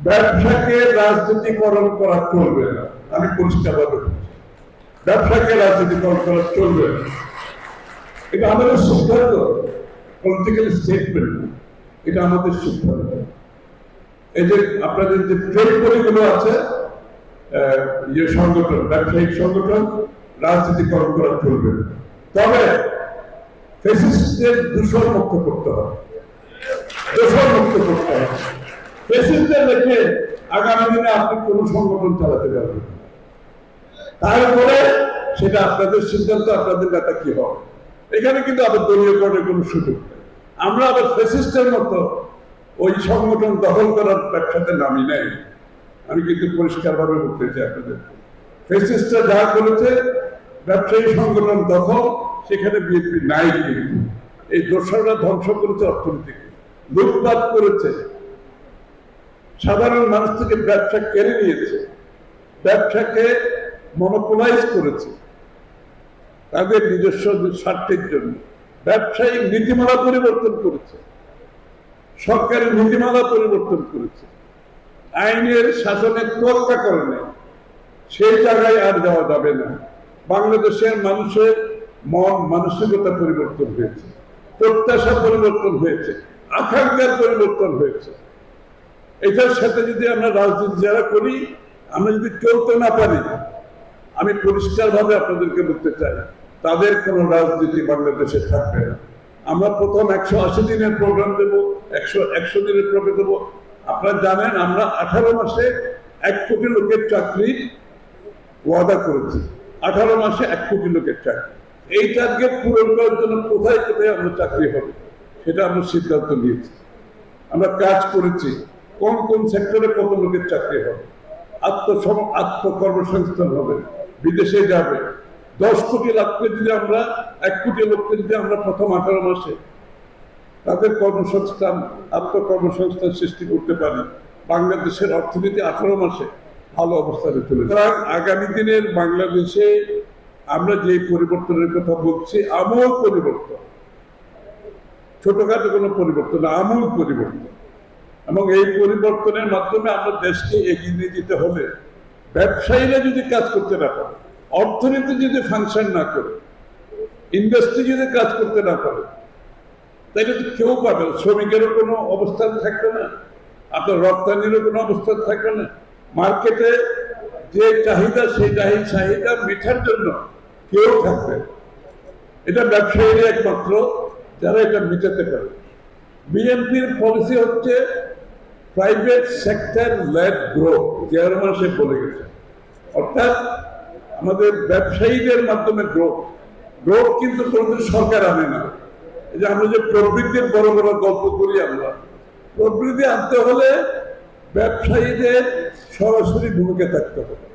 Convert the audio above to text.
ব্যবসাকে রাজনীতিকরণ করা চলবে না। আমি পরিষ্কারভাবে ব্যবসাকে রাজনীতিকরণ করা চলবে না। এটা আমাদের সিদ্ধান্ত, পলিটিক্যাল স্টেটমেন্ট, এটা আমাদের সিদ্ধান্ত। এই যে আপনাদের যে ট্রেড বডিগুলো আছে, যে সংগঠন, ব্যবসায়িক সংগঠন, রাজনীতিকরণ করা চলবে না। তবে ফ্যাসিস্টদের দূষণ মুক্ত করতে হবে, দূষণ মুক্ত করতে হবে। ফ্যাসিস্টদের রেখে আগামী দিনে আপনি কোন সংগঠন চালাতে পারবেন। তারপরে সেটা আপনাদের সিদ্ধান্ত, আপনাদের নেতা কি হবে। এখানে কিন্তু আবার দলীয়করণের কোন সুযোগ নেই। আমরা আবার ফ্যাসিস্টের মতো ওই সংগঠন দখল করার ব্যবসাতে নামি নাই। আমি কিন্তু পরিষ্কারভাবে বলতে চাই আপনাদের, ফ্যাসিস্টরা যা করেছে ব্যবসায়ী সংগঠন দখল, সেখানে বিএনপি নাই। কিন্তু এই দোসররা ধ্বংস করেছে অর্থনীতিকে, লুটপাট করেছে, সাধারণ মানুষ থেকে ব্যবসা কেড়ে নিয়েছে, ব্যবসাকে মনোপোলাইজ করেছে তাদের নিজস্ব স্বার্থের জন্য। ব্যবসায়িক নীতিমালা পরিবর্তন করেছে, সরকারি নীতিমালা পরিবর্তন করেছে, আইনের শাসনে তোয়াক্কা করে নেই। সেই জায়গায় আর যাওয়া যাবে না। বাংলাদেশের মানুষের মন মানসিকতা পরিবর্তন হয়েছে, প্রত্যাশা পরিবর্তন হয়েছে, আকাঙ্ক্ষার পরিবর্তন হয়েছে। এটার সাথে যদি আমরা রাজনীতি যারা করি, আমরা যদি চলতে না পারি, আমি পরিষ্কারভাবে আপনাদেরকে বলতে চাই, তাদের কোনো রাজনীতি বাংলাদেশে থাকবে না। আমরা প্রথম 180 দিনের প্রোগ্রাম দেবো, 100 দিনের প্রোগ্রাম দেবো। আপনারা জানেন আমরা 18 মাসে 1 কোটি লোকের চাকরি ওয়াদা করেছি। 18 মাসে 1 কোটি লোকের চাকরি। এই টার্গেট পূরণ করার জন্য কোথায় কোথায় আমরা চাকরি হবে সেটা আমরা সিদ্ধান্ত নিয়েছি। আমরা কাজ করেছি কোন কোন সেক্টরে কত লোকের চাকরি হবে, আত্মকর্মসংস্থান হবে, বিদেশে যাবে। 10 কোটি লোককে যদি আমরা 1 কোটি লোককে যদি আমরা প্রথম 18 মাসে তাদের কর্মসংস্থান, আত্মকর্মসংস্থান সৃষ্টি করতে পারি, বাংলাদেশের অর্থনীতি 18 মাসে ভালো অবস্থানে চলে যাবে। আগামী দিনের বাংলাদেশে আমরা যে পরিবর্তনের কথা বলছি, আমূল পরিবর্তন, ছোটখাটো কোনো পরিবর্তন, আমূল পরিবর্তন। এবং এই পরিবর্তনের মাধ্যমে আমরা দেশকে এগিয়ে নিয়ে যেতে হলে ব্যবসায়ীরা যদি কাজ করতে না পারে, অর্থনীতি যদি ফাংশন না করে, ইন্ডাস্ট্রি যদি কাজ করতে না পারে, তাইলে তো কেউ পাবে না। শ্রমিকেরও কোনো অবস্থান থাকবে না, আপনার রপ্তানিরও কোনো অবস্থান থাকবে না। মার্কেটে যে চাহিদা, সেই চাহিদা মেটার জন্য কেউ থাকবে। এটা ব্যবসায়ীরা একমাত্র যারা এটা মেটাতে পারে। বিএনপির পলিসি হচ্ছে private sector led growth, chairman সে বলে গেছে। অর্থাৎ আমাদের ব্যবসায়ীদের মাধ্যমে গ্রোথ কিন্তু কোনোদিন সরকার আনে না। এই যে আমরা যে প্রবৃদ্ধির বড় বড় গল্প করি, আমরা প্রবৃদ্ধি আনতে হলে ব্যবসায়ীদের সরাসরি ভূমিকা থাকতে হবে।